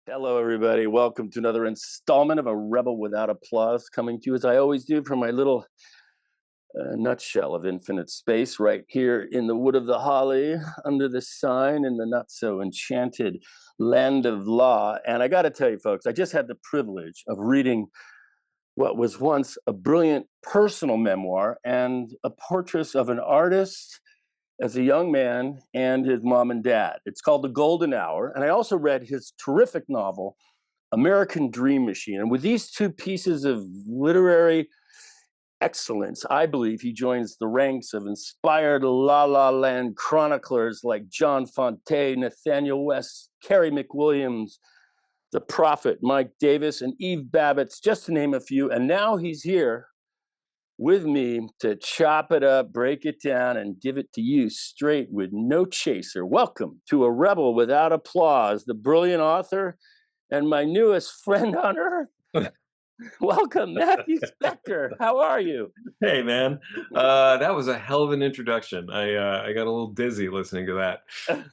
Hello, everybody. Welcome to another installment of A Rebel Without Applause, coming to you as I always do from my little nutshell of infinite space right here in the Wood of the Holly, under the sign in the not so enchanted land of law. And I got to tell you, folks, I just had the privilege of reading what was once a brilliant personal memoir and a portrait of an artist as a young man and his mom and dad. It's called The Golden Hour. And I also read his terrific novel, American Dream Machine. And with these two pieces of literary excellence, I believe he joins the ranks of inspired La Land chroniclers like John Fontaine, Nathaniel West, Carrie McWilliams, the Prophet, Mike Davis, and Eve Babbitts, just to name a few. And now he's here with me to chop it up, break it down, and give it to you straight with no chaser. Welcome to A Rebel Without Applause, the brilliant author and my newest friend on earth. Welcome, Matthew Specktor. How are you? Hey man, that was a hell of an introduction. I got a little dizzy listening to that.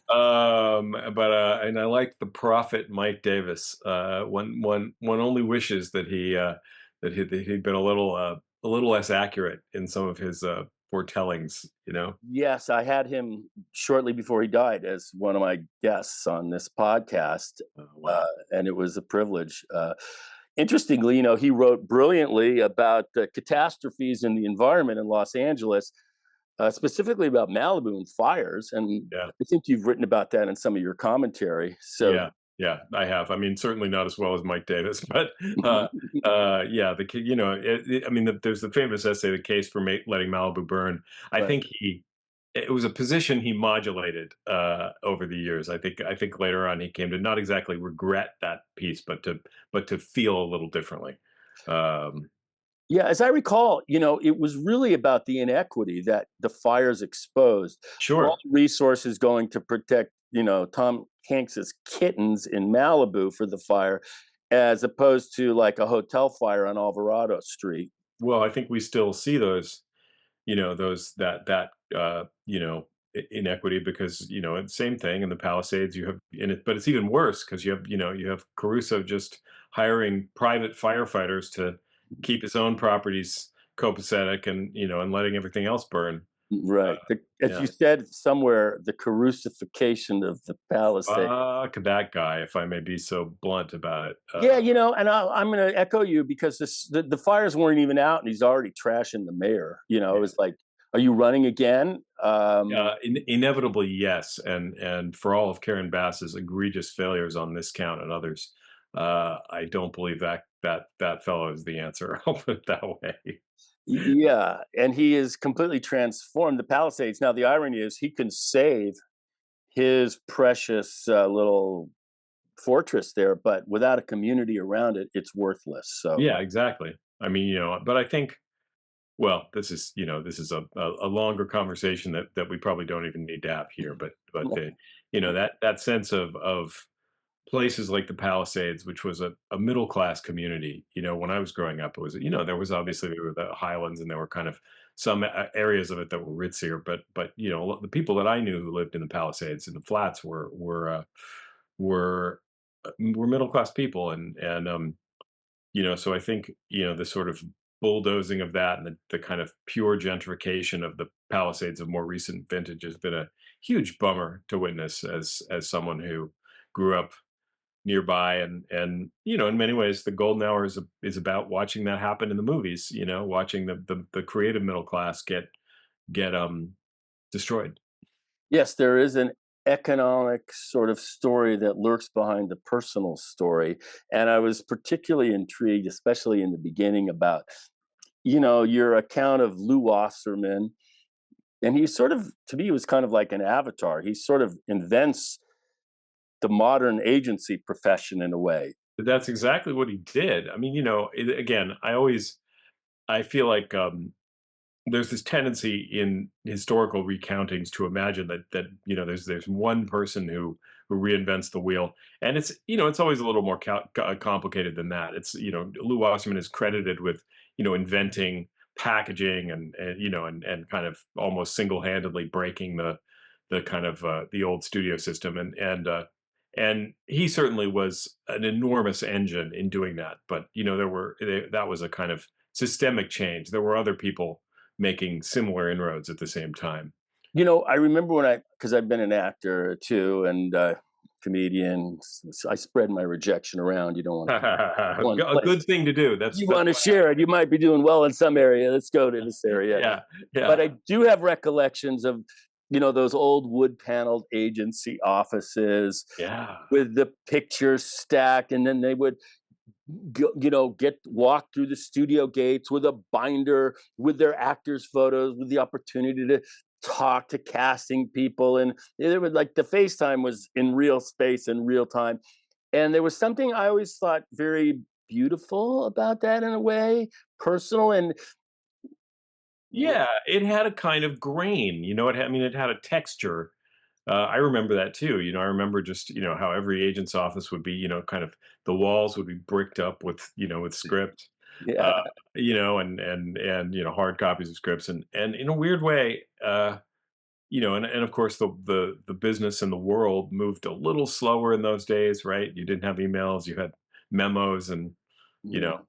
And I like the prophet Mike Davis. One only wishes that he'd been a little less accurate in some of his foretellings. You know. Yes, I had him shortly before he died as one of my guests on this podcast, Oh, wow. and it was a privilege. Interestingly, he wrote brilliantly about catastrophes in the environment in Los Angeles, specifically about Malibu and fires. And Yeah. I think you've written about that in some of your commentary. So, Yeah, yeah, I have. I mean, certainly not as well as Mike Davis, but yeah, I mean, there's the famous essay, "The Case for Letting Malibu Burn." I right. think it was a position he modulated over the years. I think later on he came to not exactly regret that piece, but to feel a little differently. Um, Yeah, as I recall, it was really about the inequity that the fires exposed. All sure. the resources going to protect, Tom Hanks's kittens in Malibu for the fire, as opposed to like a hotel fire on Alvarado Street. Well, I think we still see those those inequity because it's the same thing in the Palisades you have in it, but it's even worse because you have Caruso just hiring private firefighters to keep his own properties copacetic and and letting everything else burn. uh, Right. As yeah, you said somewhere, the crucifixion of the Palisade. fuck that guy, if I may be so blunt about it. Yeah, and I'm going to echo you because the fires weren't even out, and he's already trashing the mayor. It was like, "Are you running again?" Inevitably, yes, and for all of Karen Bass's egregious failures on this count and others, I don't believe that fellow is the answer. I'll put it that way. Yeah, and he is completely transformed the Palisades. Now, the irony is he can save his precious little fortress there, but without a community around it, it's worthless. So, Yeah, exactly. I mean, but I think, well, this is a longer conversation that we probably don't even need to have here. But the that sense of places like the Palisades, which was a middle class community. When I was growing up, it was there was obviously there were the highlands and there were kind of some areas of it that were ritzier, but the people that I knew who lived in the Palisades and the flats were were middle class people, and so I think the sort of bulldozing of that and the kind of pure gentrification of the Palisades of more recent vintage has been a huge bummer to witness as someone who grew up nearby, and in many ways the golden hour is about watching that happen in the movies, watching the creative middle class get destroyed. yes, there is an economic sort of story that lurks behind the personal story. And I was particularly intrigued, especially in the beginning, about, your account of Lou Wasserman. And he sort of, to me, was kind of like an avatar. He sort of invents the modern agency profession in a way. But that's exactly what he did. I mean, again, I feel like there's this tendency in historical recountings to imagine that there's one person who reinvents the wheel, and it's always a little more complicated than that. It's Lou Wasserman is credited with inventing packaging and kind of almost single handedly breaking the kind of the old studio system, and and he certainly was an enormous engine in doing that. But that was a kind of systemic change. There were other people making similar inroads at the same time. I remember when because I've been an actor too, and comedian. I spread my rejection around. You don't want to keep one A place. good thing to do. You That's want to share it. You might be doing well in some area. Let's go to this area. yeah, But yeah, I do have recollections of, those old wood paneled agency offices yeah. with the pictures stacked, and then they would get walk through the studio gates with a binder with their actors photos, with the opportunity to talk to casting people, and there was like the FaceTime was in real space in real time, and there was something I always thought very beautiful about that, in a way, personal. And Yeah, it had a kind of grain, it had a texture. I remember that too. I remember just, how every agent's office would be, kind of the walls would be bricked up with, with script, uh, yeah. and hard copies of scripts, and in a weird way, and of course the business and the world moved a little slower in those days, right? You didn't have emails, you had memos, and you know,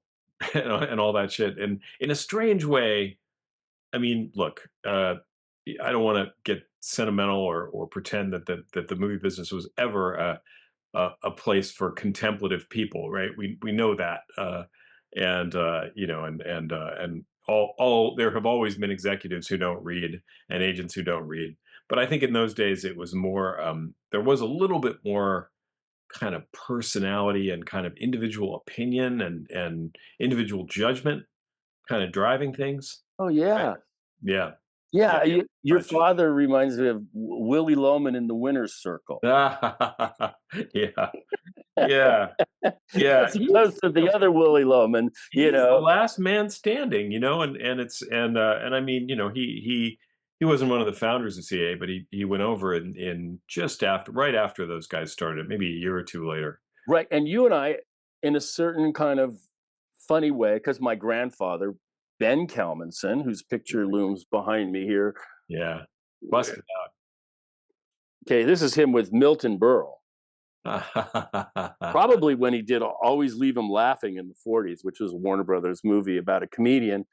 Yeah. and all that shit. And in a strange way, I mean, look, I don't want to get sentimental or pretend that the movie business was ever a place for contemplative people, right? We know that, and all there have always been executives who don't read and agents who don't read. But I think in those days it was more. There was a little bit more kind of personality and kind of individual opinion and individual judgment kind of driving things. Oh Right. yeah. Yeah. Yeah. Yeah, your Much. father reminds me of Willie Loman in The Winner's Circle, Yeah. Yeah. Yeah. as opposed to the other Willie Loman. He's the last man standing, and I mean, he wasn't one of the founders of CA, but he went over in just after right after those guys started, maybe a year or two later. Right, and you and I, in a certain kind of funny way, because my grandfather, Ben Kelmanson, whose picture looms behind me here. Yeah. Busted Okay, this is him with Milton Berle. out. Probably when he did Always Leave 'Em Laughing in the '40s, which was a Warner Brothers movie about a comedian.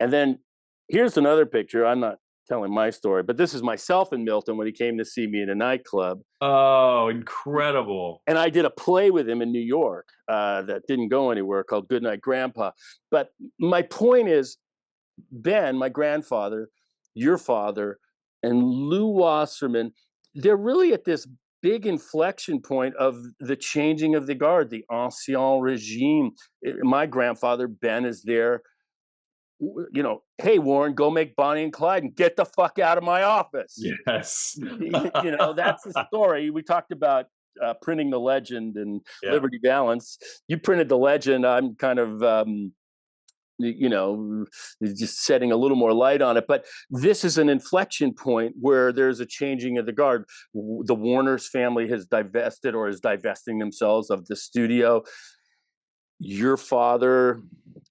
And then here's another picture. I'm not telling my story, but this is myself and Milton when he came to see me in a nightclub. Oh, incredible. And I did a play with him in New York that didn't go anywhere, called Goodnight Grandpa. But my point is, Ben, my grandfather, your father, and Lou Wasserman, they're really at this big inflection point of the changing of the guard, the ancien regime. My grandfather, Ben, is there. Hey, Warren, go make Bonnie and Clyde and get the fuck out of my office. Yes. That's the story. We talked about printing the legend and Yeah. Liberty Balance. You printed the legend. I'm kind of you know, just setting a little more light on it. But this is an inflection point where there's a changing of the guard. The Warner's family has divested or is divesting themselves of the studio. Your father,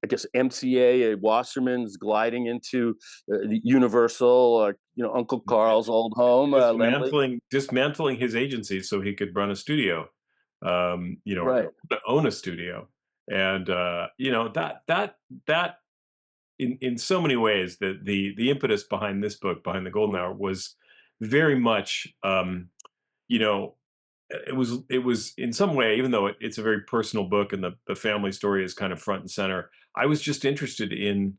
I guess MCA Wasserman's gliding into the Universal, Uncle Carl's old home, Lemley. Dismantling his agency so he could run a studio, Right. own a studio, and that in so many ways that the impetus behind this book, behind the Golden Hour, was very much, you know it was in some way, even though it's a very personal book and the family story is kind of front and center. I was just interested in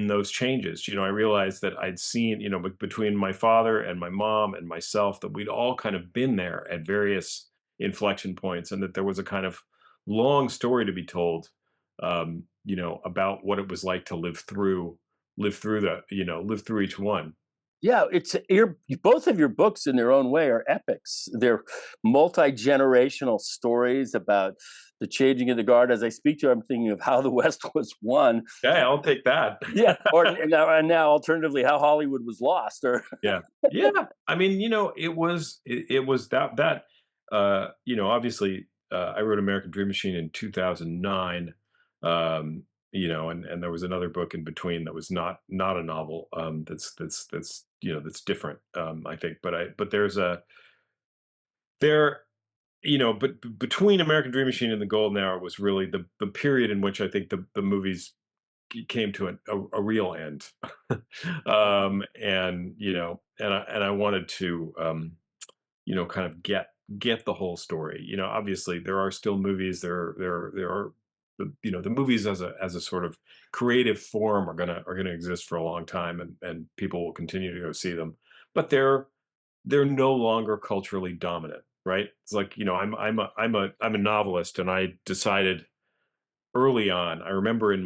those changes. I realized that I'd seen, between my father and my mom and myself, that we'd all kind of been there at various inflection points, and that there was a kind of long story to be told, about what it was like to live through each one. Yeah, both of your books in their own way are epics. They're multi-generational stories about the changing of the guard. As I speak to you, I'm thinking of how the West was won. Yeah, I'll take that. Yeah, or and now alternatively, how Hollywood was lost. Or Yeah. Yeah. I mean, it was obviously, I wrote American Dream Machine in 2009. And there was another book in between that was not a novel, that's different, I think. But there's a there but between American Dream Machine and The Golden Hour was really the period in which I think the movies came to a real end. And I wanted to kind of get the whole story. Obviously there are still movies. There are the movies as a sort of creative form are gonna exist for a long time, and people will continue to go see them. But they're no longer culturally dominant, right? It's like, I'm a novelist, and I decided early on. I remember in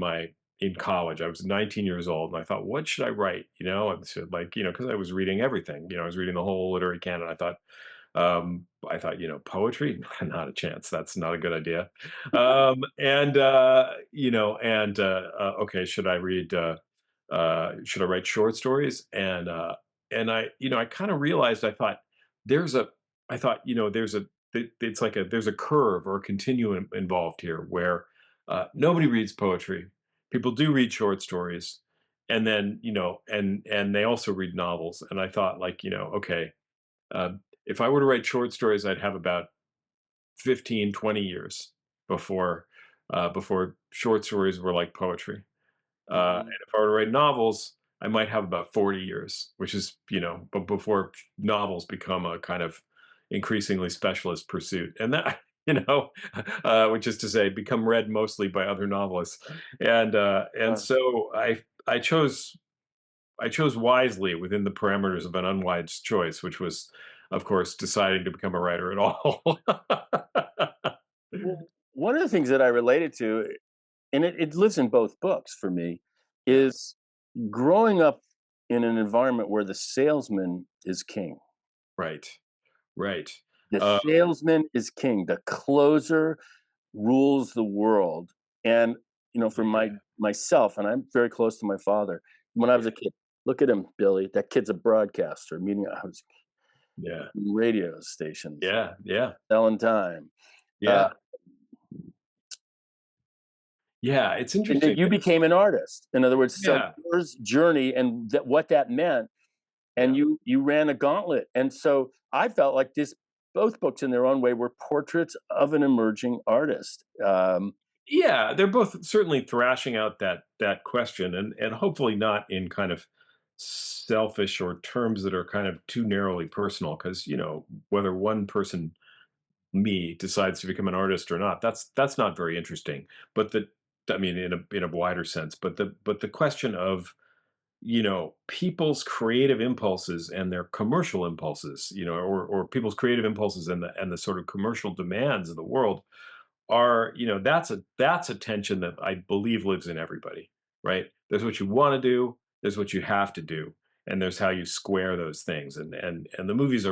college, I was 19 years old, and I thought, what should I write? And so, like, because I was reading everything. I was reading the whole literary canon. I thought, poetry, not a chance. That's not a good idea. Okay, should I write short stories? And I kind of realized, there's a, I thought, it's like there's a curve or a continuum involved here where nobody reads poetry. People do read short stories, and then, and they also read novels. And I thought, like, okay, uh, if I were to write short stories, I'd have about 15, 20 years before before short stories were like poetry. Mhm. And if I were to write novels, I might have about 40 years, which is, but before novels become a kind of increasingly specialist pursuit. And that, which is to say, become read mostly by other novelists. And Uh, so I chose wisely within the parameters of an unwise choice, which was, of course, deciding to become a writer at all. well, one of the things that I related to, and it lives in both books for me, Yeah. is growing up in an environment where the salesman is king. Right. Right. The Uh, salesman is king. The closer rules the world. And for yeah. myself, and I'm very close to my father. When I was Yeah. a kid, look at him, Billy. That kid's a broadcaster. Meaning, I was Yeah. radio stations Yeah. Yeah. selling time. Uh, Yeah. Yeah. It's and interesting. that you became an artist. In other words, so Yeah. your journey and what that meant, and Yeah. you ran a gauntlet. And so I felt like this both books in their own way were portraits of an emerging artist. Yeah. They're both certainly thrashing out that question, and hopefully not in kind of selfish or terms that are kind of too narrowly personal, because whether one person, me, decides to become an artist or not, that's not very interesting. But I mean, in a wider sense, but the question of, people's creative impulses and their commercial impulses, or people's creative impulses and the sort of commercial demands of the world, are, that's a tension that I believe lives in everybody, right? There's what you want to do, there's what you have to do, and there's how you square those things. And the movies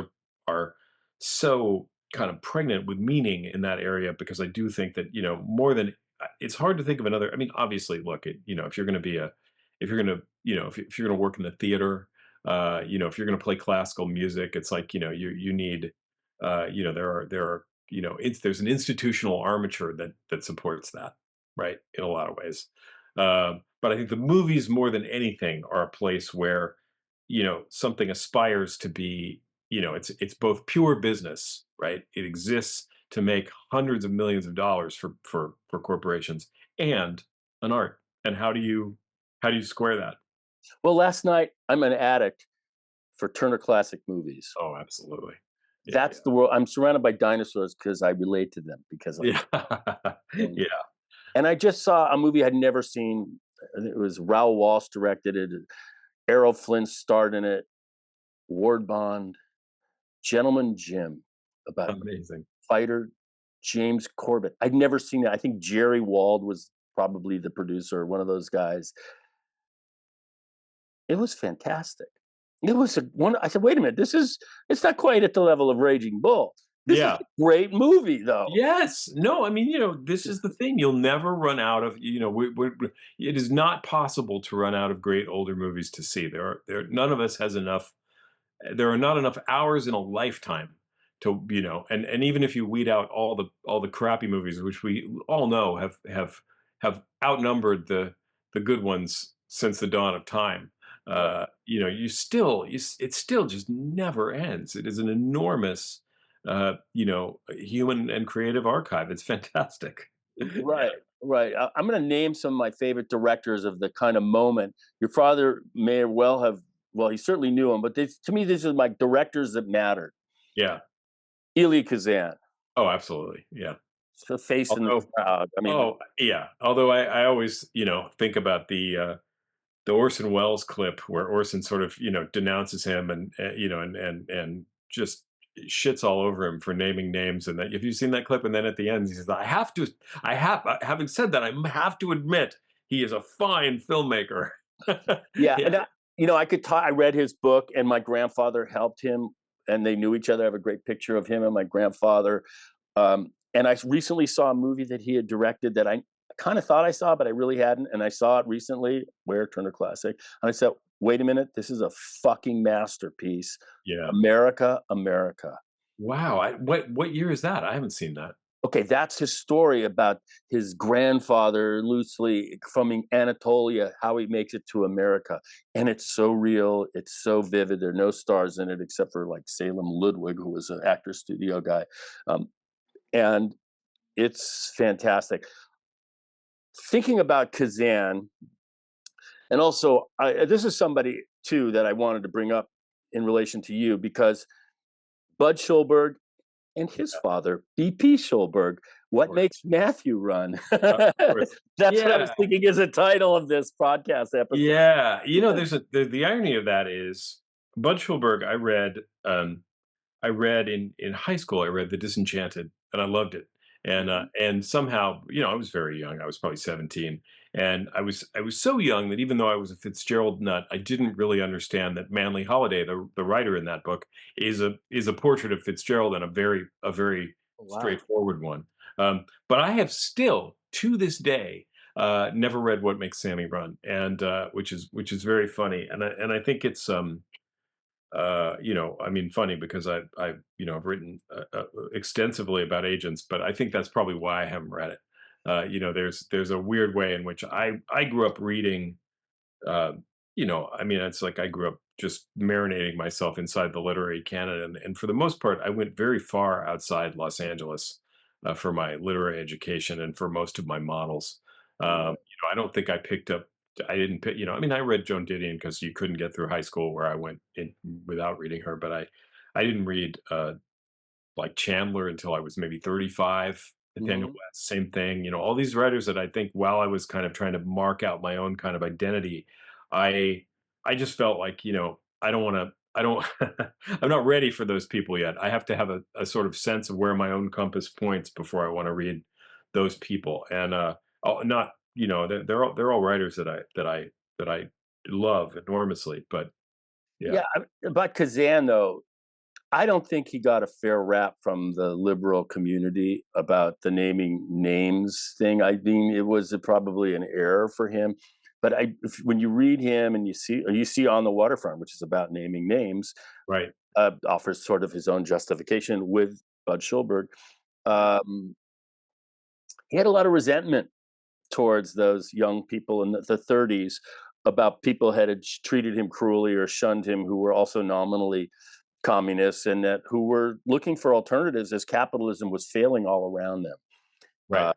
are so kind of pregnant with meaning in that area, because I do think that, more than, it's hard to think of another. I mean, obviously, look, if you're going to be a if you're going to if you're going to work in the theater, if you're going to play classical music, it's like, you need, there are, there's an institutional armature that supports that, right, in a lot of ways. But I think the movies, more than anything, are a place where, something aspires to be, it's both pure business, right? It exists to make hundreds of millions of dollars for corporations, and an art. And how do you square that? well, last night I'm an addict for Turner Classic Movies. Oh, absolutely. Yeah, That's the world. I'm surrounded by dinosaurs because I relate to them because of yeah. them. Yeah. And I just saw a movie I'd never seen. It was Raoul Walsh directed it. Errol Flynn starred in it. Ward Bond, Gentleman Jim, about Amazing. fighter James Corbett. I'd never seen it. I think Jerry Wald was probably the producer, one of those guys. It was fantastic. It was a one. I said, "Wait a minute, it's not quite at the level of Raging Bull. This is Yeah. a great movie, though." Yes. No, I mean, this is the thing. You'll never run out of, it is not possible to run out of great older movies to see. None of us has enough. There are not enough hours in a lifetime to, and even if you weed out all the crappy movies, which we all know have outnumbered the good ones since the dawn of time. Right. You still, it still just never ends. It is an enormous, human and creative archive. It's fantastic. Yeah, Right, right. I'm gonna name some of my favorite directors of the kind of moment. Your father may well have, well, he certainly knew him, but this, to me, these are my directors that mattered. yeah. Elie Kazan, Oh, absolutely. Yeah. the face in the Although, crowd. I mean, oh yeah. Although I always think about the Orson Welles clip where Orson sort of denounces him and and just shits all over him for naming names. And that, if you've seen that clip, and then at the end he says, having said that, I have to admit he is a fine filmmaker." yeah, Yeah, and I could talk. I read his book, and my grandfather helped him, and they knew each other. I have a great picture of him and my grandfather. And I recently saw a movie that he had directed that I kind of thought I saw, but I really hadn't. And I saw it recently, Where Turner Classic, and I said, "Wait a minute, this is a fucking masterpiece." yeah. America, America. Wow. What year is that? I haven't seen that. Okay, that's his story about his grandfather loosely from Anatolia, how he makes it to America. And it's so real, it's so vivid. There are no stars in it except for like Salem Ludwig, who was an actor studio guy. Um, and it's fantastic. Thinking about Kazan, and also this is somebody too that I wanted to bring up in relation to you because Bud Schulberg and his Yeah, father, BP Schulberg. of What course. makes Matthew run? Of course. That's what I was Yeah. thinking as a title of this podcast episode. Yeah. Yeah. There's the irony of that is Bud Schulberg, I read in high school, I read The Disenchanted, and I loved it. Mhm. And somehow, I was very young. I was probably 17, and I was so young that even though I was a Fitzgerald nut, I didn't really understand that Manley Holiday, the writer in that book, is a portrait of Fitzgerald, and a very Oh, wow. straightforward one. But I have still, to this day, never read What Makes Sammy Run, and which is very funny. And I think it's I mean, funny because I've written extensively about agents, but I think that's probably why I haven't read it. There's a weird way in which I grew up reading. Uh, I mean, it's like I grew up just marinating myself inside the literary canon, and for the most part, I went very far outside Los Angeles for my literary education and for most of my models. Right. I don't think I picked up. I didn't pick. I mean, I read Joan Didion because you couldn't get through high school where I went in without reading her, but I didn't read like Chandler until I was maybe 35. Nathaniel Mhm. West, same thing. All these writers that I think while I was kind of trying to mark out my own kind of identity, I I just felt like, I don't want to I don't I'm not ready for those people yet. I have to have a sort of sense of where my own compass points before I want to read those people. And not, they're all writers that I love enormously, but yeah. Yeah, about Kazan, though, I don't think he got a fair rap from the liberal community about the naming names thing. I mean, it was probably an error for him. But when you read him and you see On the Waterfront, which is about naming names, Right. offers sort of his own justification with Bud Schulberg. Um, he had a lot of resentment towards those young people in the 30s about people had treated him cruelly or shunned him who were also nominally communists and that who were looking for alternatives as capitalism was failing all around them. Right. Uh,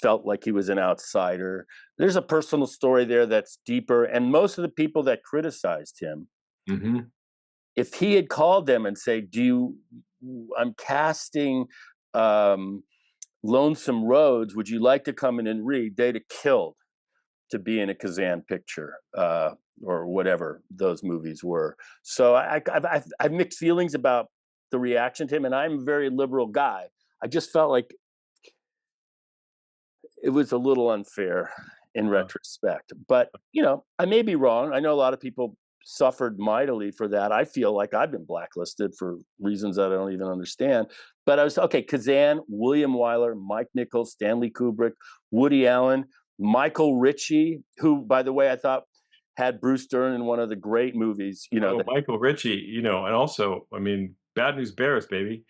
Felt like he was an outsider. There's a personal story there that's deeper. And most of the people that criticized him, Hmm. if he had called them and say, I'm casting um, Lonesome Roads, would you like to come in and read? They'd have killed to be in a Kazan picture or whatever those movies were. So I've mixed feelings about the reaction to him, and I'm a very liberal guy. I just felt like it was a little unfair in retrospect. But, I may be wrong. I know a lot of people suffered mightily for that. I feel like I've been blacklisted for reasons that I don't even understand. But I was okay, Kazan, William Wyler, Mike Nichols, Stanley Kubrick, Woody Allen, Michael Ritchie, who, by the way, I thought had Bruce Dern in one of the great movies, Oh, Michael Ritchie, and also, I mean, Bad News Bears, baby.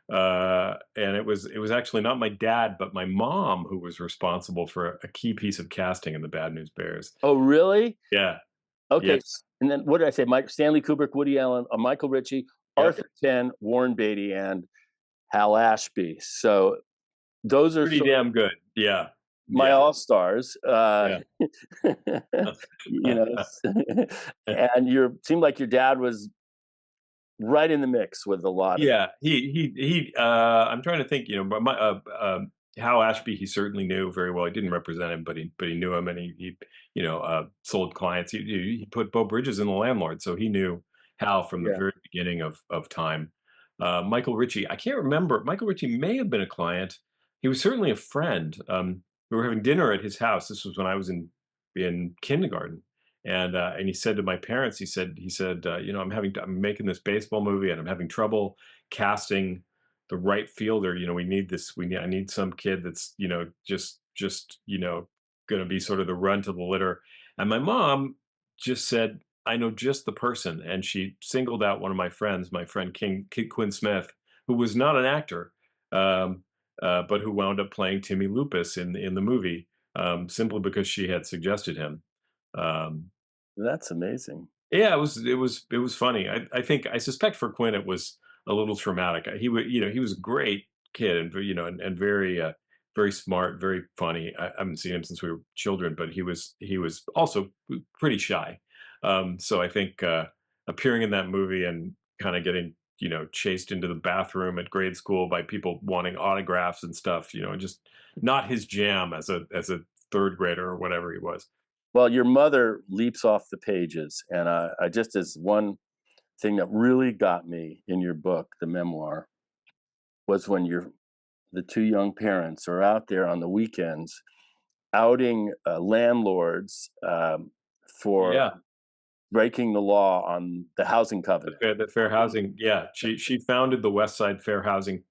And it was actually not my dad, but my mom who was responsible for a key piece of casting in the Bad News Bears. oh, really? Yeah, yeah, Okay, and then what did I say? Mike Stanley Kubrick, Woody Allen, Michael Ritchie, yeah. Arthur Penn, Warren Beatty, and Hal Ashby. So those are Pretty sort of damn good. Yeah. my Yeah. all stars. Yeah. You know, and you seemed like your dad was right in the mix with a lot of. Yeah, I'm trying to think, but Hal Ashby, he certainly knew very well. He didn't represent him, but he knew him, and he sold clients. He put Beau Bridges in The Landlord, so he knew Hal from the Yeah, very beginning of time. Michael Ritchie, I can't remember. Michael Ritchie may have been a client. He was certainly a friend. We were having dinner at his house. This was when I was in kindergarten, and he said to my parents, I'm making this baseball movie, and I'm having trouble casting the right fielder. I need some kid that's just going to be sort of the run to the litter. And my mom just said, I know just the person, and she singled out one of my friends, my friend Kid Quinn Smith, who was not an actor, um, but who wound up playing Timmy Lupus in the movie, simply because she had suggested him. Um, that's amazing. yeah, it was funny. I suspect for Quinn it was a little traumatic. He was a great kid, and very very smart, very funny. I haven't seen him since we were children, but he was also pretty shy. So I think appearing in that movie and kind of getting chased into the bathroom at grade school by people wanting autographs and stuff, just not his jam as a third grader or whatever he was. Well, your mother leaps off the pages, and I just as one thing that really got me in your book, the memoir, was when the two young parents are out there on the weekends outing landlords for Yeah. breaking the law on the housing covenant. The fair housing, yeah. She founded the West Side Fair Housing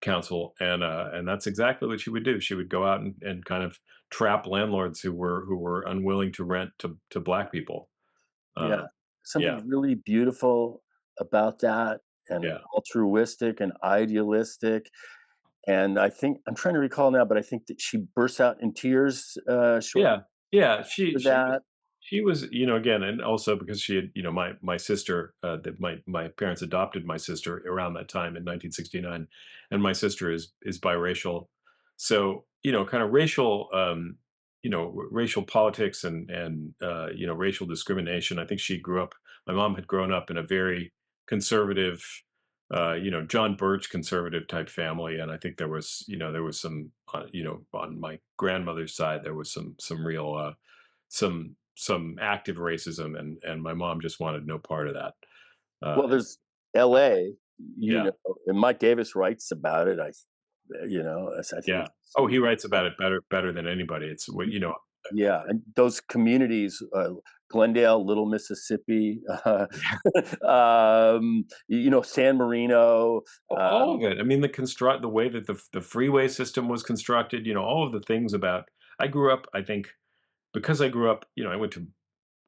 Council, and that's exactly what she would do. She would go out and kind of trap landlords who were unwilling to rent to black people. Yeah, Uh, yeah, something really beautiful about that, and yeah, altruistic and idealistic. And I think I'm trying to recall now, but I think that she bursts out in tears shortly yeah, yeah. She after she was that. she was again, and also because she had my sister, that my parents adopted my sister around that time in 1969, and my sister is biracial, so kind of racial politics and racial discrimination. I think she grew up. My mom had grown up in a very conservative, John Birch conservative type family, and I think there was some, on my grandmother's side there was some real some active racism, and my mom just wanted no part of that. Well, And there's L.A. You yeah, know, and Mike Davis writes about it. I think yeah. it's Oh, he writes about it better than anybody. It's what yeah, and those communities, Glendale, Little Mississippi, San Marino. All of it. I mean, the way that the freeway system was constructed. All of the things about. I grew up. I think because I grew up.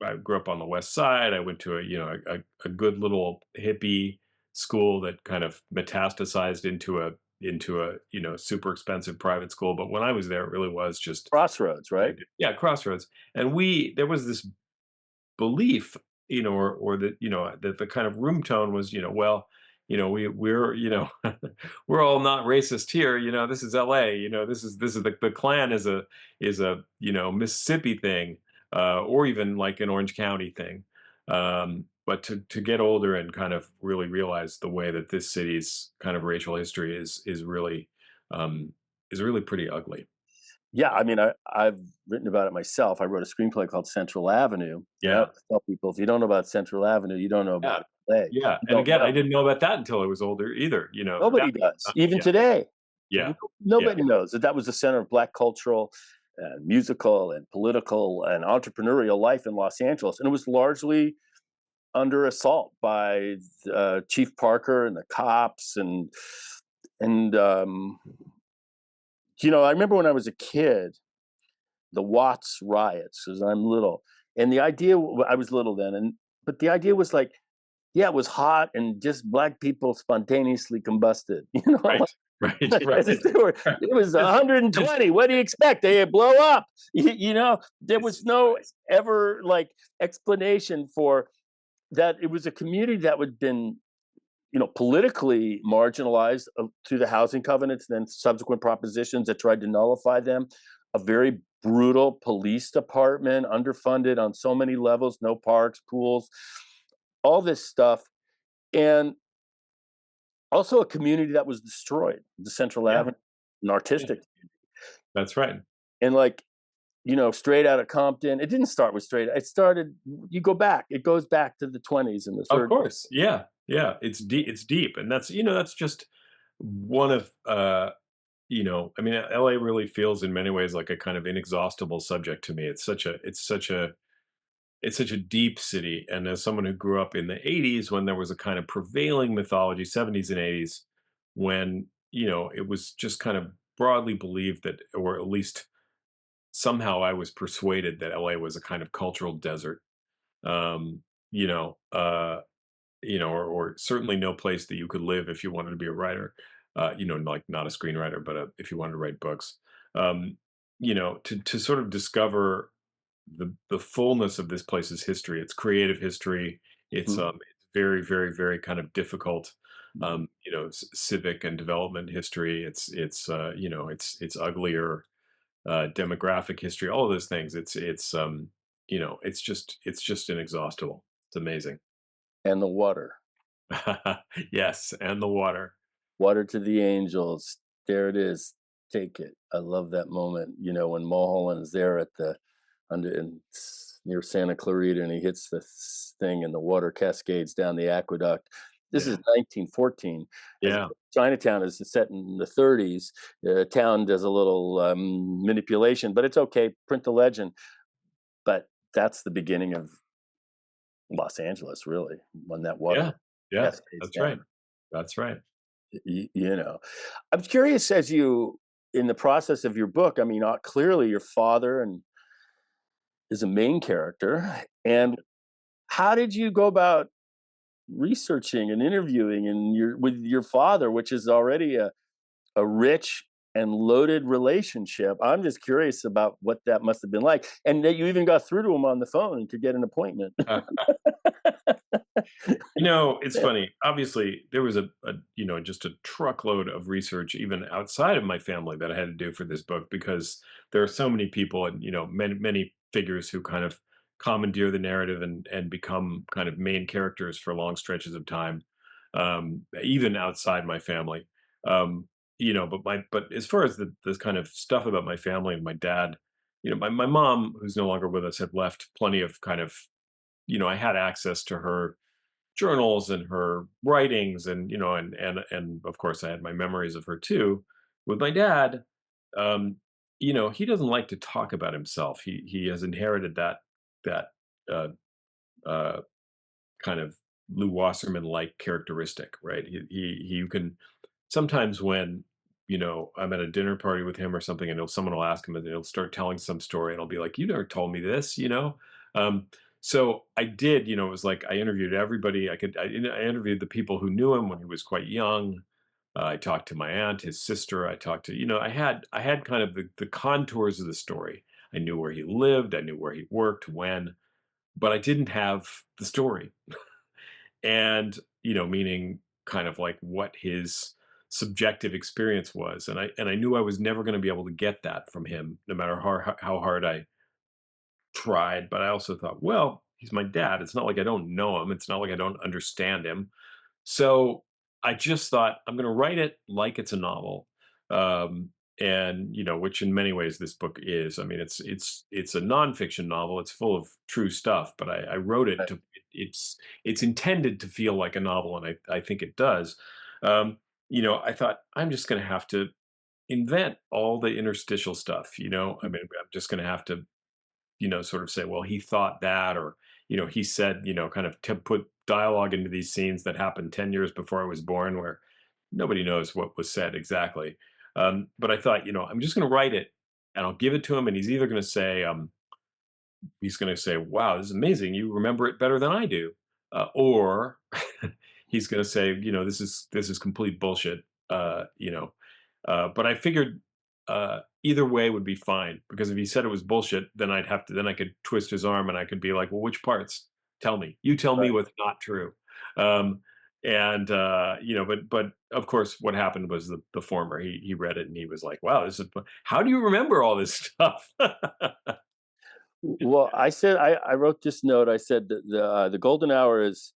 I grew up on the West Side. I went to a good little hippie school that kind of metastasized into a super expensive private school. But when I was there, it really was just Crossroads, right? yeah, crossroads. And there was this belief, or that that the kind of room tone was, well, we're all not racist here. This is L.A. This is the Klan is a Mississippi thing, or even like an Orange County thing. But to get older and kind of really realize the way that this city's kind of racial history um, is really pretpretty ugly. Yeah, I mean, I've written about it myself. I wrote a screenplay called Central Avenue, and I Yeah, always tell people, if you don't know about Central Avenue, you don't know yeah, about LA. yeah. You And don't again, I know. didn't know about that until I was older either. That Nobody does, even yeah, today. yeah, yeah, Nobody knows that that was the center of Black cultural and musical and political and entrepreneurial life in Los Angeles, and it was largely under assault by Chief Parker and the cops, and I remember when I was a kid, the Watts riots, because I'm little, and the idea I was little then, but the idea was like, yeah, it was hot and just black people spontaneously combusted, right, right, as if right. it was It's 120. What do you expect? They blow up. There it's was no ever like explanation for that. It was a community that would been politically marginalized through the housing covenants and then subsequent propositions that tried to nullify them. A very brutal police department, underfunded on so many levels, no parks, pools, all this stuff. And also a community that was destroyed, the Central Yeah, Avenue, an yeah, artistic, that's right. and like, straight out of Compton. It didn't start with straight. It started. You go back. It goes back to the 20s and the Of 30s. course, yeah, yeah, it's deep, and that's just one of, I mean, LA really feels in many ways like a kind of inexhaustible subject to me. It's such a deep city, and as someone who grew up in the '80s when there was a kind of prevailing mythology, '70s and '80s, when, it was just kind of broadly believed that, or at least somehow I was persuaded that LA was a kind of cultural desert. Um, you know, uh, or certainly no place that you could live if you wanted to be a writer. Like not a screenwriter, but if you wanted to write books. Um, to sort of discover the fullness of this place's history, its creative history, it's very, very, very kind of difficult, Mhm. civic and development history. It's uglier demographic history, all of those things. It's just inexhaustible. It's amazing. And the water. Yes, and the water. Water to the angels. There it is. Take it. I love that moment, when Mulholland's there at the under in near Santa Clarita and he hits the thing and the water cascades down the aqueduct. This is Yeah, 1914. As yeah, Chinatown is set in the 30s. The town does a little manipulation, but it's okay. Print the legend. But that's the beginning of Los Angeles, really, when that water yeah, yeah. cascades That's down. right. That's right. I'm curious as you in the process of your book. I mean, clearly your father and is a main character, and how did you go about researching and interviewing and with your father, which is already a rich and loaded relationship? I'm just curious about what that must have been like, and that you even got through to him on the phone and could get an appointment. It's funny. Obviously, there was just a truckload of research even outside of my family that I had to do for this book because there are so many people and, many figures who kind of commandeer the narrative and become kind of main characters for long stretches of time, even outside my family. But as far as the kind of stuff about my family and my dad, my mom, who's no longer with us, had left plenty of kind of, I had access to her journals and her writings, and and of course I had my memories of her too. With my dad, um he doesn't like to talk about himself. He has inherited that uh uh kind of Lou Wasserman like characteristic, right? He you can sometimes when I'm at a dinner party with him or something, and someone will ask him, and he'll start telling some story, and I'll be like, "You never told me this." Um, so I did. It was like I interviewed everybody. I interviewed the people who knew him when he was quite young. I talked to my aunt, his sister. I talked to I had kind of the contours of the story. I knew where he lived. I knew where he worked, when, but I didn't have the story. And meaning kind of like what his subjective experience was, and I knew I was never going to be able to get that from him no matter how hard I tried. But I also thought, well, he's my dad. It's not like I don't know him. It's not like I don't understand him. So I just thought I'm going to write it like it's a novel, um, and which in many ways this book is. I mean, it's a nonfiction novel. It's full of true stuff, but I wrote it to. It's intended to feel like a novel, and I think it does. Um, I thought I'm just going to have to invent all the interstitial stuff. I mean, I'm just going to have to sort of say, well, he thought that, or, he said, kind of to put dialogue into these scenes that happened 10 years before I was born, where nobody knows what was said exactly. But I thought, I'm just going to write it and I'll give it to him. And he's going to say, wow, this is amazing. You remember it better than I do. Or he's going to say, this is complete bullshit. But I figured either way would be fine, because if he said it was bullshit, then I could twist his arm and I could be like, well, which parts? Tell me. You tell me Right. what's not true. Um, And but of course, what happened was the former. He read it and he was like, "Wow, this is how do you remember all this stuff?" Well, I said I wrote this note. I said that the golden hour is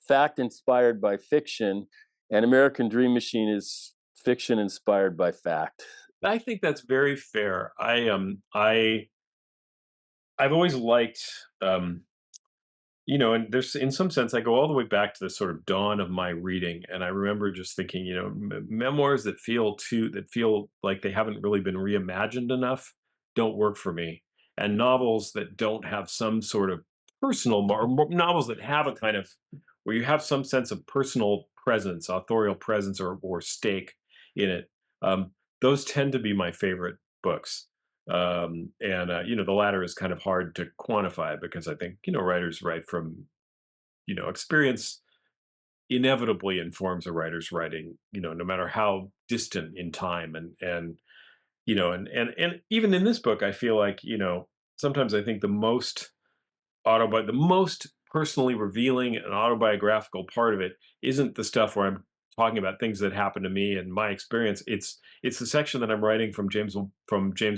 fact inspired by fiction, and American Dream Machine is fiction inspired by fact. I think that's very fair. I've always liked and there's in some sense, I go all the way back to the sort of dawn of my reading, and I remember just thinking, memoirs that feel like they haven't really been reimagined enough don't work for me, and novels that don't have some sort of novels that have a kind of where you have some sense of personal presence, authorial presence, or stake in it. Um, those tend to be my favorite books. And the latter is kind of hard to quantify because I think writers write from experience inevitably informs a writer's writing, no matter how distant in time. And even in this book I feel like sometimes I think the most personally revealing and autobiographical part of it isn't the stuff where I'm talking about things that happened to me and my experience. It's the section that I'm writing from James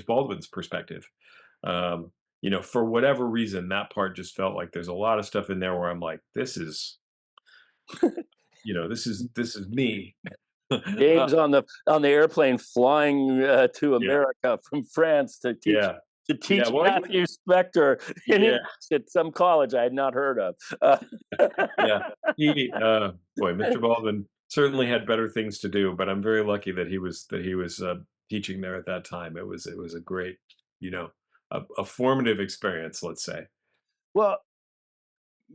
Baldwin's perspective. For whatever reason, that part just felt like there's a lot of stuff in there where I'm like, this is me. James on the airplane flying to Yeah, America from France yeah, to yeah. teach Well, Matthew Specktor in yeah, English at some college I had not heard of. yeah. Boy, Mr. Baldwin certainly had better things to do, but I'm very lucky that he was teaching there at that time. It was a great, you know, a formative experience, let's say. Well,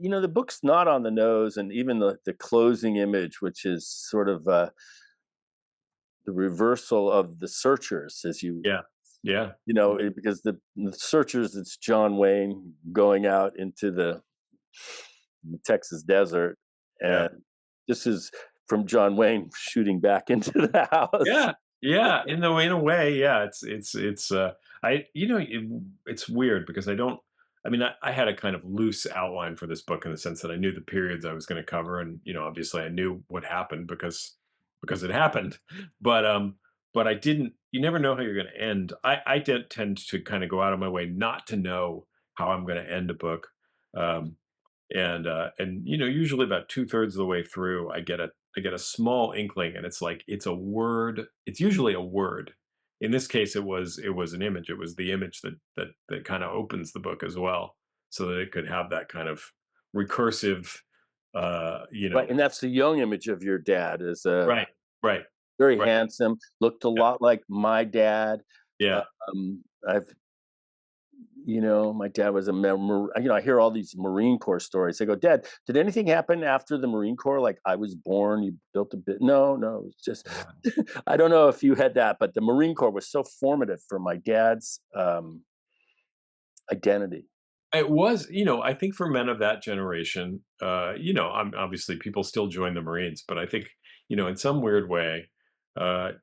the book's not on the nose, and even the closing image, which is sort of the reversal of the searchers, as Yeah, yeah, because the searchers, it's John Wayne going out into the Texas desert, yeah. and this is from John Wayne shooting back into the house. Yeah, yeah, in a way, yeah, I it's weird because I mean, I had a kind of loose outline for this book in the sense that I knew the periods I was gonna cover and, obviously I knew what happened because it happened, but, I didn't you never know how you're gonna end. I did tend to kinda go out of my way not to know how I'm gonna end a book, um, and usually about 2/3 of the way through I get a small inkling, and it's like it's a word. It's usually a word. In this case it was an image. It was the image that kind of opens the book as well, so that it could have that kind of recursive you Right, know and that's the young image of your dad, is right, right, very right, handsome, looked a yeah, lot like my dad. yeah, I've my dad was I hear all these Marine Corps stories. I go, "Dad, did anything happen after the Marine Corps? Like, I was born, you built a bit." "No, no, it's just." yeah. I don't know if you had that, but the Marine Corps was so formative for my dad's, identity. It was, I think for men of that generation, obviously people still join the Marines, but I think, in some weird way,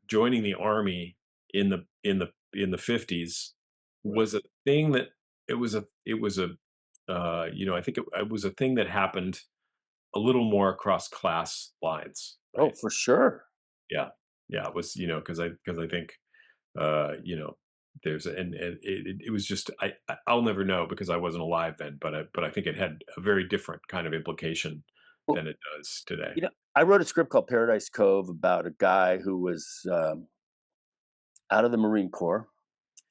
joining the army in the 50s Right. was a thing that I think it was a thing that happened a little more across class lines, Oh, right? for sure. Yeah, yeah, it was, because I think you know, there's and it was just I'll never know because I wasn't alive then, but I think it had a very different kind of implication Well, than it does today. I wrote a script called Paradise Cove about a guy who was, out of the Marine Corps,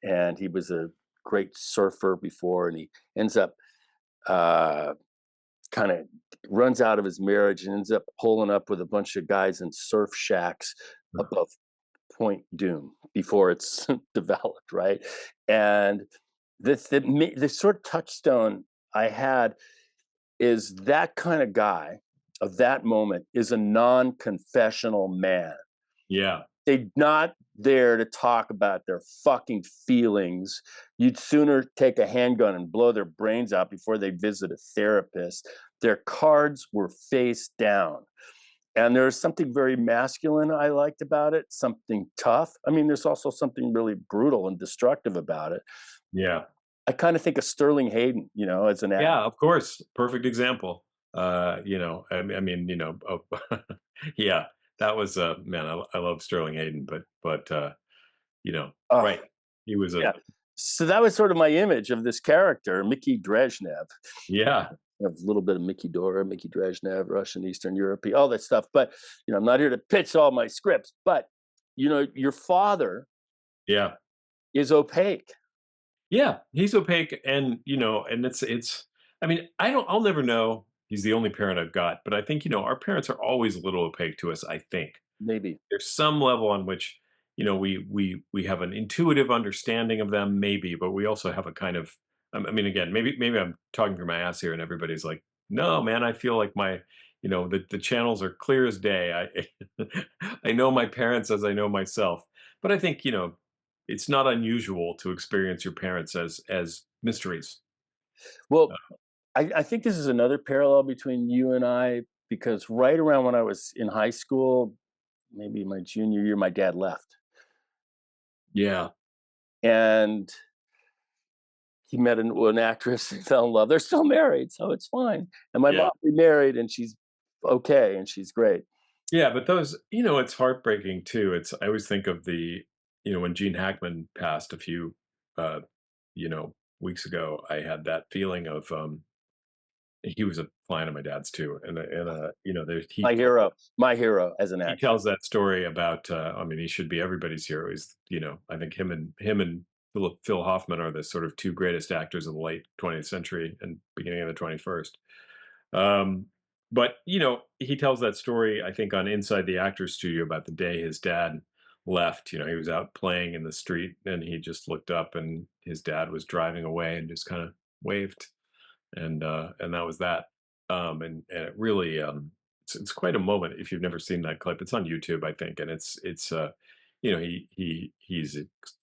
and he was a great surfer before, and he ends up, uh kind of runs out of his marriage and ends up pulling up with a bunch of guys in surf shacks above Point Doom before it's developed, right? And the sort of touchstone I had is that kind of guy of that moment is a non-confessional man. Yeah, They're not there to talk about their fucking feelings. You'd sooner take a handgun and blow their brains out before they visit a therapist. Their cards were face down. And there's something very masculine I liked about it, something tough. I mean, there's also something really brutal and destructive about it. yeah, I kind of think of Sterling Hayden, as an actor. yeah. Of course, perfect example. I mean, yeah, that was man. I love Sterling Hayden, but you know, Oh, right? He was a yeah. So that was sort of my image of this character, Mickey Brezhnev. yeah, A little bit of Mickey Dora, Mickey Brezhnev, Russian, Eastern Europe, all that stuff. But I'm not here to pitch all my scripts. But your father yeah. is opaque. Yeah, he's opaque, and and it's. I mean, I'll never know. He's the only parent I've got, but I think our parents are always a little opaque to us. I think Maybe. there's some level on which we have an intuitive understanding of them, maybe, but we also have a kind of. I mean, again, maybe I'm talking through my ass here, and everybody's like, "No, man, I feel like the channels are clear as day. I know my parents as I know myself." But I think it's not unusual to experience your parents as mysteries. Well, I think this is another parallel between you and I because right around when I was in high school, maybe my junior year, my dad left. Yeah, And he met an actress and fell in love. They're still married, so it's fine. And my yeah, mom remarried, and she's okay, and she's great. yeah. But those, it's heartbreaking too. I always think of when Gene Hackman passed a few, uh, weeks ago. I had that feeling of he was a client of my dad's too, and there, My hero as an he actor. tells that story about. I mean, he should be everybody's hero. He's, I think him and Phil Hoffman are the sort of two greatest actors of the late 20th century and beginning of the 21st. Um, but he tells that story, I think, on Inside the Actors Studio about the day his dad left. He was out playing in the street and he just looked up and his dad was driving away and just kind of waved, and that was that. And it really it's quite a moment if you've never seen that clip. It's on YouTube, I think, and it's he's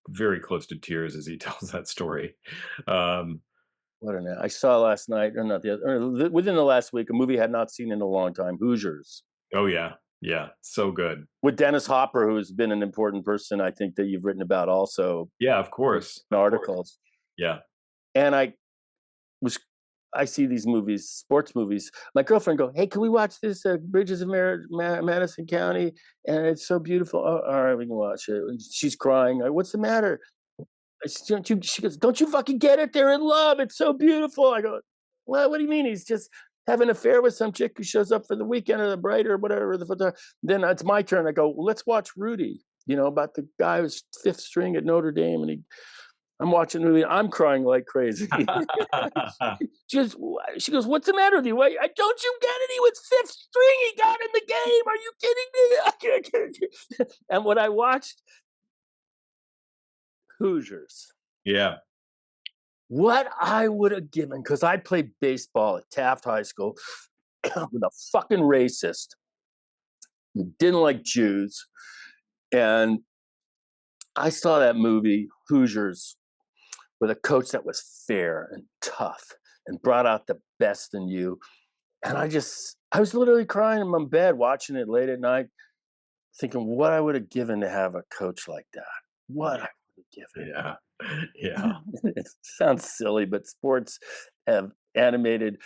very close to tears as he tells that story. Um, What an I saw last night, or not the other, within the last week, a movie I had not seen in a long time, Hoosiers, oh yeah, yeah, so good. with Dennis Hopper, who's been an important person I think that you've written about also Yeah, of in course, of course. articles. Yeah. And was I see these movies, sports movies. My girlfriend go, "Hey, can we watch this Bridges of Madison County?" And it's so beautiful. Oh, all right, we can watch it. And she's crying. What's the matter? Don't you, she goes, "Don't you fucking get it? They're in love. It's so beautiful." I go, "Well, what do you mean? He's just having an affair with some chick who shows up for the weekend or the bright or whatever." Then it's my turn. I go, well, "Let's watch Rudy." About the guy who's fifth string at Notre Dame, and I'm watching the movie. I'm crying like crazy. She goes, "What's the matter with you? Don't you get it? He was fifth string. He got in the game. Are you kidding me?" And when I watched Hoosiers, Yeah. what I would have given, because I played baseball at Taft High School with a fucking racist who didn't like Jews. And I saw that movie, Hoosiers, with a coach that was fair and tough and brought out the best in you. And I was literally crying in my bed watching it late at night, thinking what I would have given to have a coach like that. What Yeah. I would Yeah. Yeah. have given. It sounds silly, but sports have animated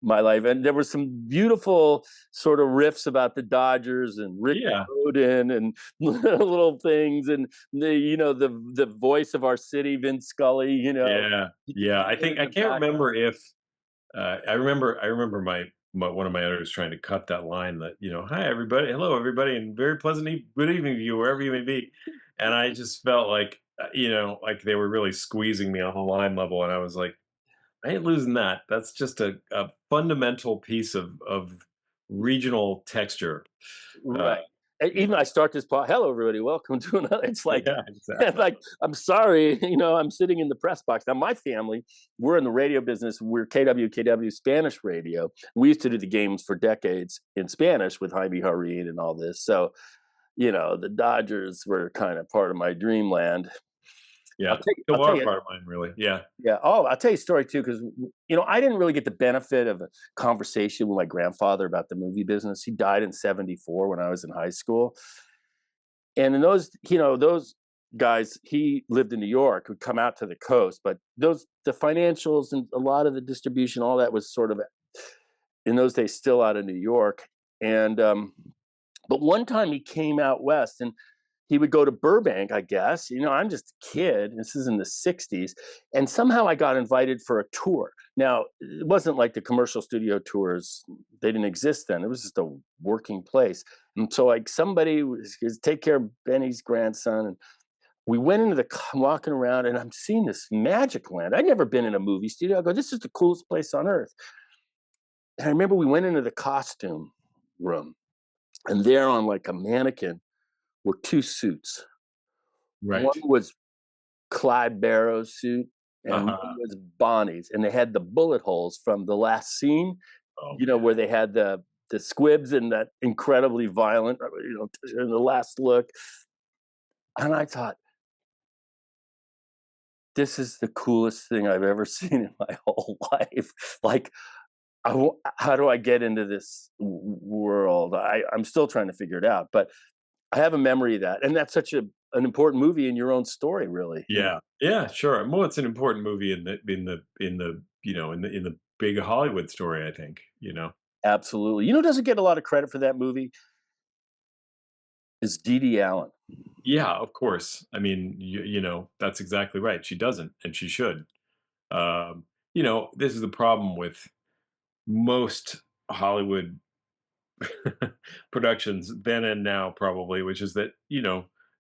my life. And there were some beautiful sort of riffs about the Dodgers and Rick Yeah. Rhoden and little things, and the voice of our city, Vince Scully. Yeah. You could Yeah. I hear think in I the can't background. remember if I remember my one of my editors trying to cut that line that, "Hi everybody, hello everybody, and very pleasant good evening to you wherever you may be." And I just felt like like they were really squeezing me on the line level, and I was like, I ain't losing that. That's just a fundamental piece of regional texture. Uh, Right. yeah, Even I start this pod, "Hello, everybody. Welcome to another." It's like, yeah, exactly. I'm sorry, I'm sitting in the press box. Now, my family, we're in the radio business. We're KW Spanish radio. We used to do the games for decades in Spanish with Jaime Jarrín and all this. So, the Dodgers were kind of part of my dreamland. Yeah, I'll still tell are you, part of mine, really. Yeah, yeah. Oh, I'll tell you a story too, because I didn't really get the benefit of a conversation with my grandfather about the movie business. He died in '74 when I was in high school, and in those guys, he lived in New York, would come out to the coast, but the financials and a lot of the distribution, all that was sort of in those days still out of New York, and but one time he came out west and he would go to Burbank, I guess. I'm just a kid. This is in the 60s. And somehow I got invited for a tour. Now, it wasn't like the commercial studio tours, they didn't exist then. It was just a working place. And so, like, somebody was take care of Benny's grandson. And we went into walking around, and I'm seeing this magic land. I'd never been in a movie studio. I go, this is the coolest place on earth. And I remember we went into the costume room, and there on like a mannequin were two suits. One Right. was Clyde Barrow's suit, and one Uh-huh. was Bonnie's, and they had the bullet holes from the last scene, Oh, where man. they had the squibs and that incredibly violent, in the last look. And I thought, this is the coolest thing I've ever seen in my whole life. Like, how do I get into this world? I'm still trying to figure it out, but I have a memory of that, and that's such an important movie in your own story, really. Yeah. Yeah, sure. Well, it's an important movie in the big Hollywood story, I think, you know? Absolutely. Doesn't get a lot of credit for that movie is Dee Dee Allen. Yeah, of course. I mean, that's exactly right. She doesn't, and she should. This is the problem with most Hollywood productions then and now probably, which is that,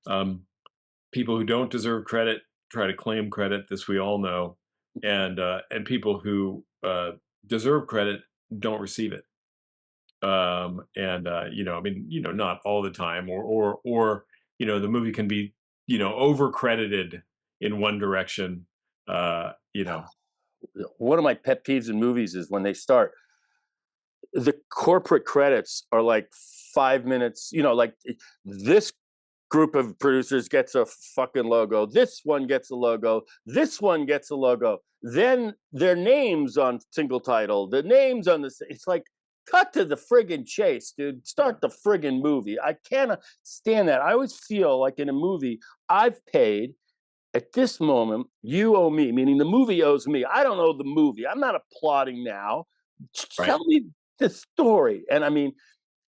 um, people who don't deserve credit try to claim credit. This we all know, and people who deserve credit don't receive it. I mean, not all the time, or the movie can be over credited in one direction. Uh, you know, One of my pet peeves in movies is when they start, the corporate credits are like 5 minutes, like this group of producers gets a fucking logo. This one gets a logo. This one gets a logo. Then their names on single title, the names on the. It's like, cut to the friggin' chase, dude. Start the friggin' movie. I cannot stand that. I always feel like in a movie, I've paid. At this moment, you owe me, meaning the movie owes me. I don't owe the movie. I'm not applauding now. right? Tell me the story. And I mean,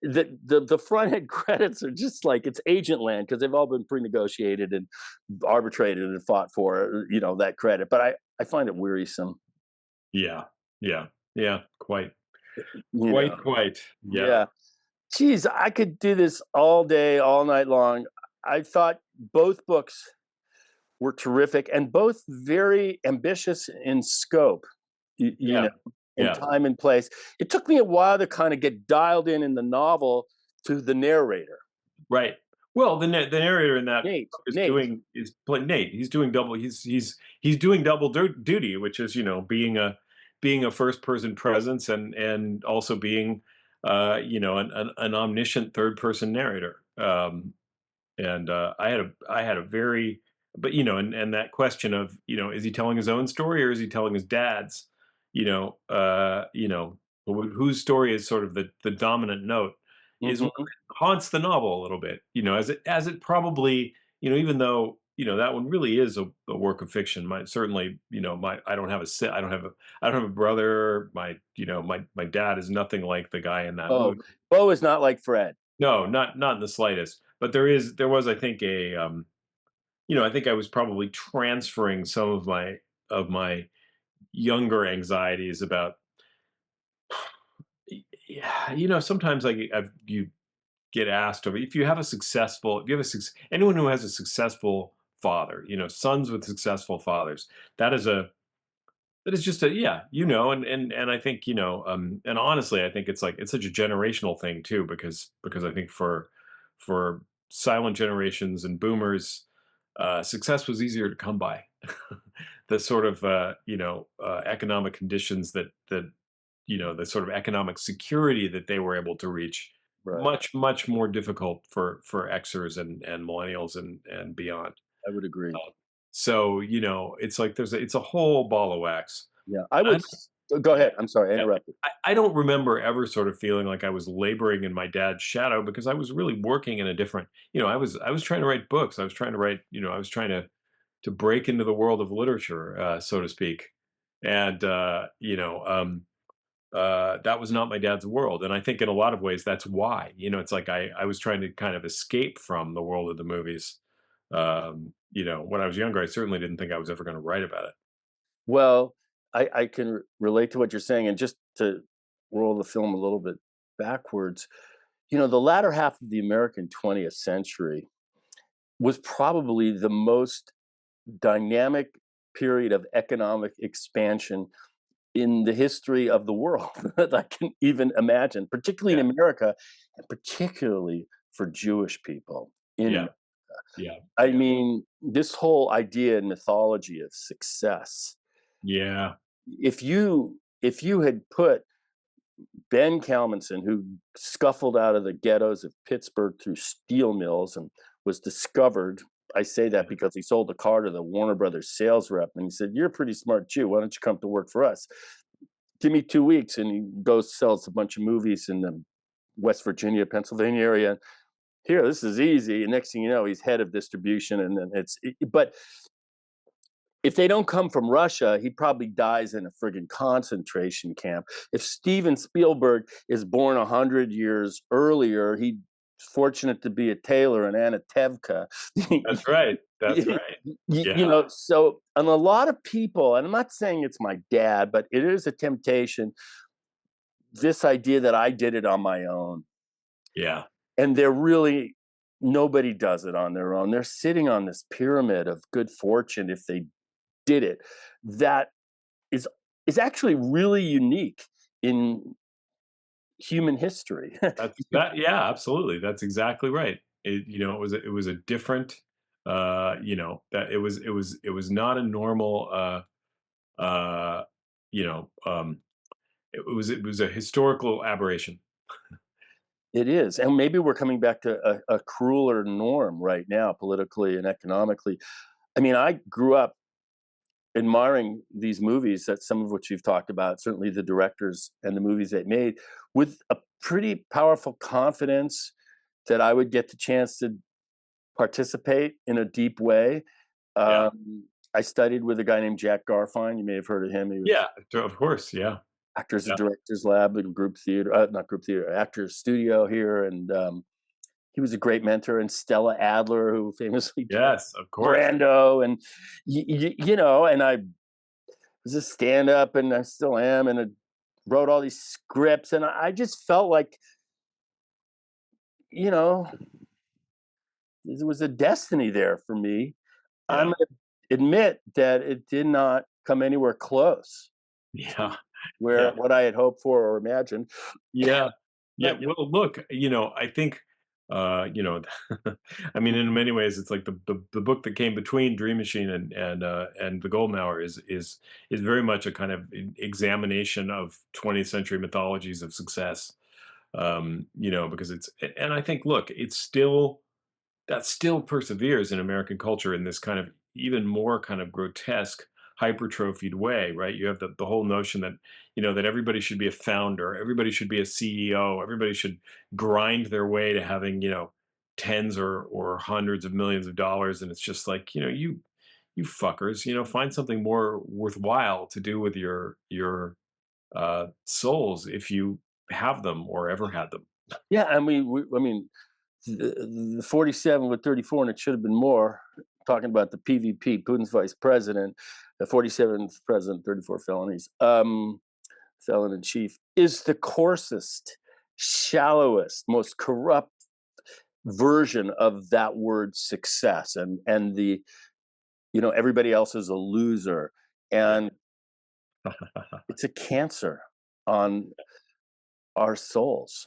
the front end credits are just like it's agent land because they've all been pre-negotiated and arbitrated and fought for, that credit. But I find it wearisome. Yeah, yeah, yeah. Quite, You quite, know, quite. Yeah, yeah. Geez, I could do this all day, all night long. I thought both books were terrific and both very ambitious in scope, yeah, in yeah. time and place. It took me a while to kind of get dialed in the novel to the narrator, Right. Well, the narrator in that Nate. book is Nate. playing Nate. He's doing double. He's doing double duty, which is being a first person presence and also being an omniscient third person narrator. And I had a very but and that question of is he telling his own story or is he telling his dad's? Whose story is sort of the dominant note is what Hmm. haunts the novel a little bit, as it probably, even though, that one really is a work of fiction. My certainly, my I don't have a brother. My dad is nothing like the guy in that Oh, movie. Bo is not like Fred. No, not in the slightest. But there was, I think, I think I was probably transferring some of my younger anxieties about yeah, sometimes you get asked if you have a successful if you have anyone who has a successful father, sons with successful fathers, that is a that is just a yeah, and I think, and honestly, I think it's such a generational thing too, because I think for silent generations and boomers, success was easier to come by. The sort of economic conditions the sort of economic security that they were able to reach, Right. much more difficult for Xers and millennials and beyond. I would agree. So, it's like it's a whole ball of wax. Yeah. I I would. don't Go yeah, ahead. I'm sorry. I yeah. interrupted. I don't remember ever sort of feeling like I was laboring in my dad's shadow because I was really working in a different, I was trying to write books. I was trying to write, I was trying to break into the world of literature, so to speak. And that was not my dad's world. And I think in a lot of ways that's why. It's like I was trying to kind of escape from the world of the movies. When I was younger, I certainly didn't think I was ever going to write about it. Well, I can relate to what you're saying, and just to roll the film a little bit backwards, the latter half of the American 20th century was probably the most dynamic period of economic expansion in the history of the world that I can even imagine, particularly Yeah, in America, and particularly for Jewish people in yeah, yeah, I yeah, mean, this whole idea and mythology of success. yeah. If you had put Ben Kalmanson, who scuffled out of the ghettos of Pittsburgh through steel mills and was discovered. I say that because he sold a car to the Warner Brothers sales rep, and he said, "You're a pretty smart Jew. Why don't you come to work for us? Give me 2 weeks." And he goes sells a bunch of movies in the West Virginia, Pennsylvania area. Here, this is easy. And next thing you know, he's head of distribution, and then but if they don't come from Russia, he probably dies in a friggin' concentration camp. If Steven Spielberg is born 100 years earlier, he's fortunate to be a tailor in Anatevka. That's right. That's you, right. you Yeah, know, so and a lot of people, and I'm not saying it's my dad, but it is a temptation. This idea that I did it on my own, yeah. and they're really nobody does it on their own. They're sitting on this pyramid of good fortune if they did it. That is is actually really unique in human history. That's that. Yeah, absolutely. That's exactly right. It was a different. That it was not a normal. Uh, you know, it was a historical aberration. It is, and maybe we're coming back to a crueler norm right now, politically and economically. I mean, I grew up admiring these movies that some of which you've talked about, certainly the directors and the movies they made, with a pretty powerful confidence that I would get the chance to participate in a deep way. Yeah, I studied with a guy named Jack Garfine. You may have heard of him. He was yeah. Of course. Yeah, Actors and yeah. Directors Lab and Group Theater, not Group Theater, Actors Studio here, and he was a great mentor. And Stella Adler, who famously played Yes, of course. Brando, and and I was a stand-up, and I still am, and I wrote all these scripts, and I just felt like you know there was a destiny there for me. I'm Yeah, gonna admit that it did not come anywhere close yeah, where yeah. what I had hoped for or imagined. Yeah. Yeah, But well, look, I think, I mean, in many ways, it's like the book that came between Dream Machine and The Golden Hour is very much a kind of examination of 20th century mythologies of success. Because and I think, look, it's still that still perseveres in American culture in this kind of even more kind of grotesque, hypertrophied way, right? You have the whole notion that that everybody should be a founder, everybody should be a CEO, everybody should grind their way to having tens or hundreds of millions of dollars, and it's just like you fuckers, find something more worthwhile to do with your souls if you have them or ever had them. yeah, I mean, the 47 with 34, and it should have been more. Talking about the PVP, Putin's vice president, the 47th president, 34 felonies, felon in chief, is the coarsest, shallowest, most corrupt version of that word success, and the everybody else is a loser, Yeah. and it's a cancer on our souls.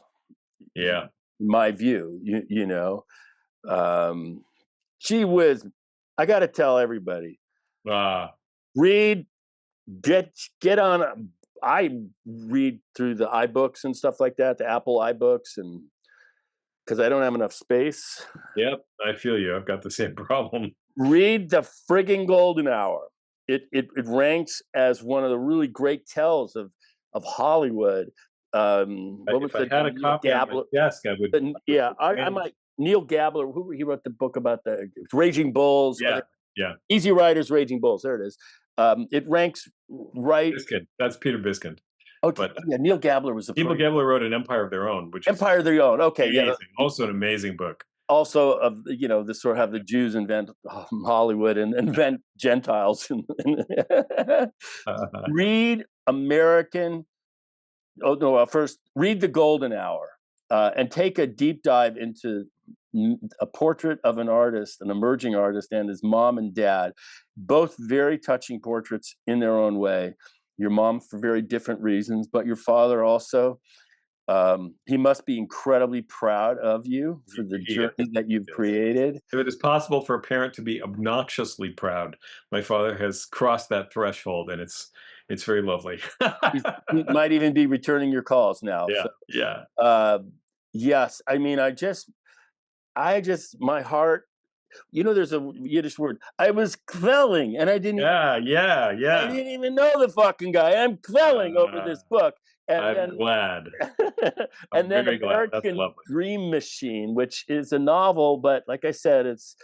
Yeah. My view, um, gee whiz, I got to tell everybody, Ah, read, get get on. I read through the iBooks and stuff like that, the Apple iBooks, and because I don't have enough space, yep, I feel you. I've got the same problem. read the frigging Golden Hour. It ranks as one of the really great tells of Hollywood. What was If I the had a Neil copy on my Gabler? desk, I would The, I would yeah, I exchange. might Neil Gabler. Who he wrote the book about the Raging Bulls? Yeah, yeah. Easy Riders, Raging Bulls. There it is. It ranks right. Biskind. That's Peter Biskind. Okay, But yeah, Neil Gabler was the Neil first. Gabler wrote An Empire of Their Own, which is Empire of Their Own. Okay, yeah. amazing. Also an amazing book. Also, of the sort of have the Jews invent Hollywood and invent Gentiles. Read American. Oh no! First, read The Golden Hour, and take a deep dive into a portrait of an artist, an emerging artist, and his mom and dad, both very touching portraits in their own way. Your mom for very different reasons, but your father also. He must be incredibly proud of you for the He is. journey that you've Yes. created. If it is possible for a parent to be obnoxiously proud, my father has crossed that threshold, and it's very lovely. He might even be returning your calls now. Yeah, So, yeah, uh, yes, I mean, my heart. There's a Yiddish word. I was quelling, and yeah, yeah, I yeah. didn't even know the fucking guy. I'm quelling over Uh, this book, and I'm then glad. and I'm then very glad. That's American lovely. Dream Machine, which is a novel, but like I said, it's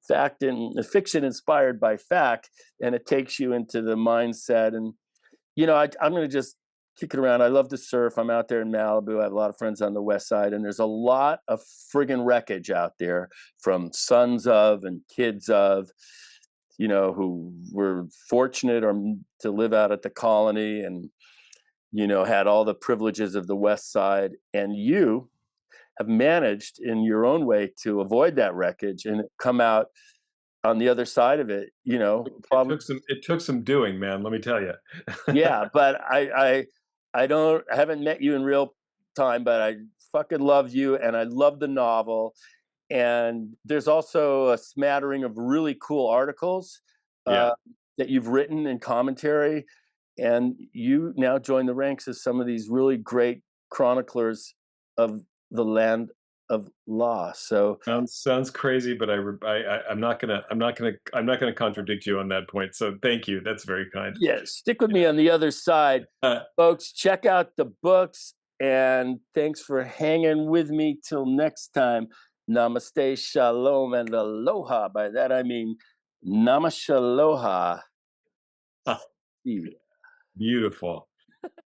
fact and fiction inspired by fact, and it takes you into the mindset. And I'm going to just kick it around. I love to surf. I'm out there in Malibu. I have a lot of friends on the west side, and there's a lot of friggin' wreckage out there from sons of and kids of, who were fortunate or to live out at the colony and, had all the privileges of the west side. And you have managed in your own way to avoid that wreckage and come out on the other side of it, probably. It took some doing, man, let me tell you. Yeah, but I haven't met you in real time, but I fucking love you and I love the novel. And there's also a smattering of really cool articles Yeah. uh, that you've written and commentary. And you now join the ranks as some of these really great chroniclers of the land of law. So Sounds crazy, but I'm not gonna contradict you on that point, so thank you, that's very kind. yeah, stick with me on the other side. Uh, Folks, check out the books, and thanks for hanging with me till next time. Namaste, shalom, and aloha. By that I mean namashaloha. See you. Beautiful.